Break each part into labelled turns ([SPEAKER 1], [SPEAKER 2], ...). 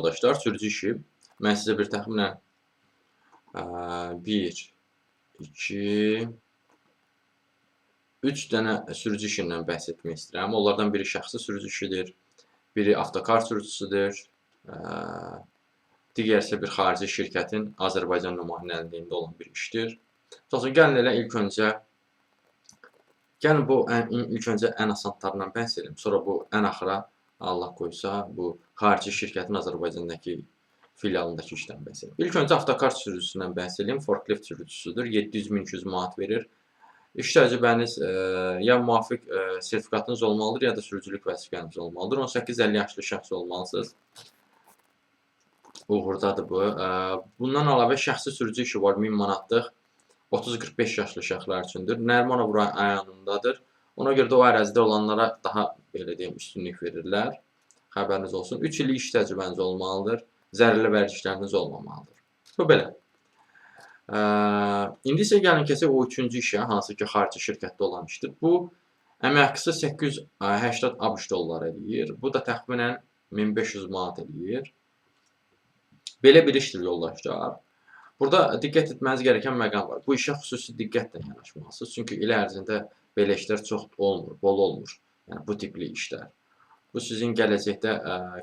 [SPEAKER 1] yoldaşlar, sürücü işi. Mən sizə bir təxminən 1, 2, 3 dənə sürücü işindən bəhs etmək istəyirəm. Onlardan biri şəxsi sürücü işidir, biri avtokar sürücüsüdür, digər isə bir xarici şirkətin Azərbaycan nümayəndəliyində olan bir işdir. Məsələn, gəlin elə ilk öncə ən asanlarından bəhs edelim. Sonra bu ən axıra Allah qoysa bu xarici şirkətin Azərbaycandakı filialındakı işdən bəhs edelim. İlk öncə avtokar sürücüsündən bəhs edelim. Forklift sürücüsüdür. 700-1200 manat verir. İş təcrübəniz ya müvafiq sertifikatınız olmalıdır, ya da sürücülük vəzifəniz olmalıdır. 18-50 yaşlı şəxs olmalısınız. Uğurdadır bu. Bundan əlavə şəxsi sürücü işi var, 1000 manatlıq. 30-45 yaşlı şəxslər üçündür. Nərimanov rayonundadır. Ona görə də o ərazidə olanlara daha belə deyim üstünlük verirlər. Xəbəriniz olsun. 3 illik iş təcrübəniz olmalıdır. Zərərli vərdişləriniz olmamalıdır. Bu belə. İndi isə gəlin keçək o üçüncü işə, hansı ki xarici şirkətdə olan işdir. Bu əmək haqqısı 880 ABŞ dolları eləyir. Bu da təxminən 1500 manat eləyir. Belə bir işdir yoldaşlar. Burada diqqət etməniz gerəkən məqam var. Bu işə xüsusi diqqətlə yanaşmalısınız. Çünki il ərzində belə işlər çox olmur, bol olmur. Yəni bu tipli işlər. Bu sizin gələcəkdə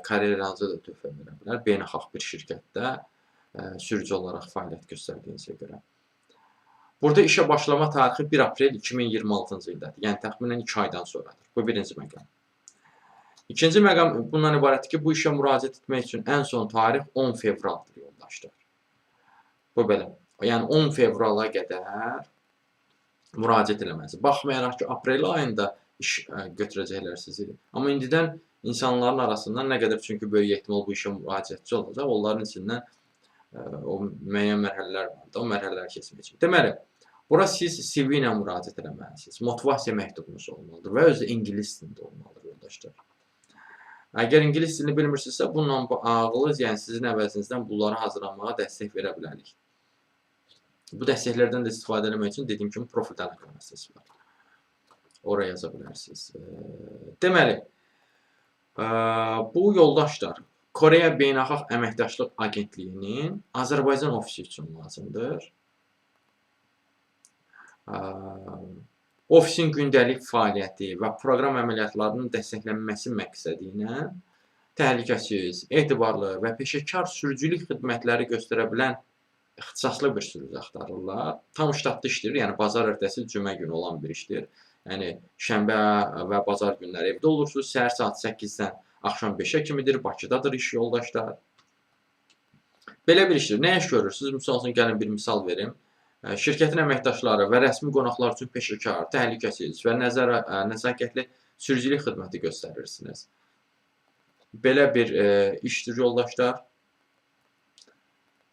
[SPEAKER 1] karyeranızı da töhfə verə bilər. Beynəlxalq bir şirkətdə sürücü olaraq fəaliyyət göstərdiyinizə görə. Burada işə başlama tarixi 1 aprel 2026-cı ildadır. Yəni təxminən 2 aydan sonradır. Bu birinci məqam. İkinci məqam bundan ibarətdir ki, bu işə müraciət etmək üçün ən son tarix 10 fevraldır yoldaşlar. Bu belə. Yəni 10 fevrala qədər müraciət eləməlisiniz. Baxmayaraq ki, aprel ayında iş götürəcəklər sizi. Amma indidən insanların arasından nə qədər çünki böyük ehtimal bu işə müraciətçi olacaq, onların içindən o müəyyən mərhələlər vardır, o mərhələləri keçməyəcək. Deməli, bura siz CV ilə müraciət eləməlisiniz, motivasiya məktubunuz olmalıdır və özü ingilis dilində olmalıdır yoldaşlar. Əgər ingilis dilini bilmirsinizsə, bununla bağlı, yəni sizin əvəzinizdən bunları hazırlanmağa dəstək verə bilərik. Bu dəstəklərdən də istifadə etmək üçün dediyim kimi profil əlaqə vasitəsi var. Oraya yaza bilərsiniz. Deməli, bu yoldaşlar Koreya Beynəlxalq Əməkdaşlıq Agentliyinin Azərbaycan ofisi üçün lazımdır. Ofisin gündəlik fəaliyyəti və proqram əməliyyatlarının dəstəklənməsi məqsədi ilə təhlükəsiz, etibarlı və peşəkar sürücülük xidmətləri göstərə bilən ixtisaslı bir sürücü axtarırlar. Tam ştatlı işdir, yəni bazar ertəsi cümə günü olan bir işdir. Yəni şənbə və bazar günləri evdə olursunuz, səhər saat 8-dən axşam 5-ə kimidir, Bakıdadır iş yoldaşlar. Belə bir işdir. Nə iş görürsünüz? Misal üçün, gəlin bir misal verim. Şirkətin əməkdaşları və rəsmi qonaqlar üçün peşəkar, təhlükəsiz və nəzakətli sürücülük xidməti göstərirsiniz. Belə bir işdir yoldaşlar.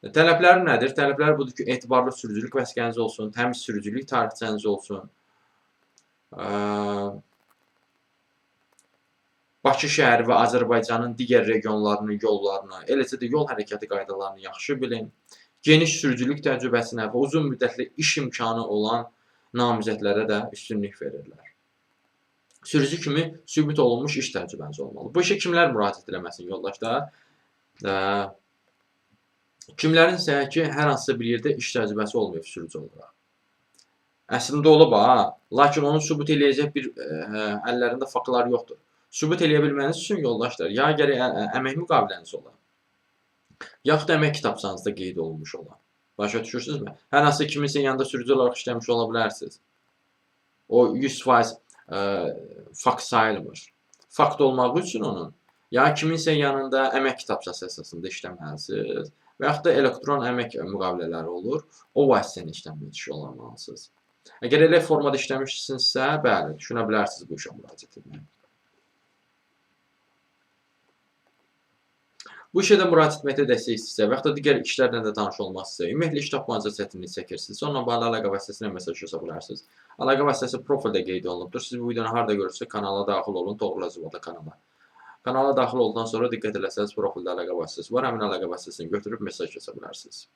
[SPEAKER 1] Tələbləri nədir? Tələbləri budur ki, etibarlı sürücülük vəsiqəniz olsun, təmiz sürücülük tarixçəniz olsun. Bakı şəhəri və Azərbaycanın digər regionlarının yollarını, eləcə də yol hərəkəti qaydalarını yaxşı bilin. Geniş sürücülük təcrübəsinə və uzun müddətli iş imkanı olan namizədlərə də üstünlük verirlər. Sürücü kimi sübut olunmuş iş təcrübəniz olmalı. Bu işə kimlər müraciət eləməsin yoldaşlar? Kimlərin isə ki, hər hansısa bir yerdə iş təcrübəsi olmayıb sürücü olaraq. Əslində olub ha, lakin onu sübut eləyəcək bir əllərində faktlar yoxdur. Sübut eləyə bilməniz üçün yoldaşlar, ya gərək əmək müqaviləniz ola, yaxud da əmək kitabçanızda qeyd olunmuş ola. Başa düşürsünüzmü? Hər hansı kiminsə yanında sürücü olaraq işləmiş ola bilərsiniz. O 100% fakt sayılmır. Fakt olmaq üçün onun, ya kiminsə yanında əmək kitabçası əsasında işləməlisiniz və yaxud da elektron əmək müqavilələri olur, o vasitəni işləmiş olamalısınız. Əgər elə formada işləmişsinizsə, bəli, düşünə bilərsiniz bu işə müraciət etməyə. Bu işə də müraciət etməkdə dəstək istəyirsə və yaxud da digər işlərlə də tanış olmaq istəyirsə, ümumiyyətlə iş tapmanıza çətinlik çəkirsinizsə, onunla bağlı əlaqə vasitəsilə mesaj yaza bilərsiniz. Əlaqə vasitəsi profildə qeyd olunubdur. Siz bu videonu harada görürsünüz, kanala daxil olun, Toğrul kanala. Kanala daxil olduqdan sonra diqqət eləsəniz, profildə əlaqə vasitəsi var. Həmin əlaqə vasitəsini götürüb mesaj yaza bilərsiniz.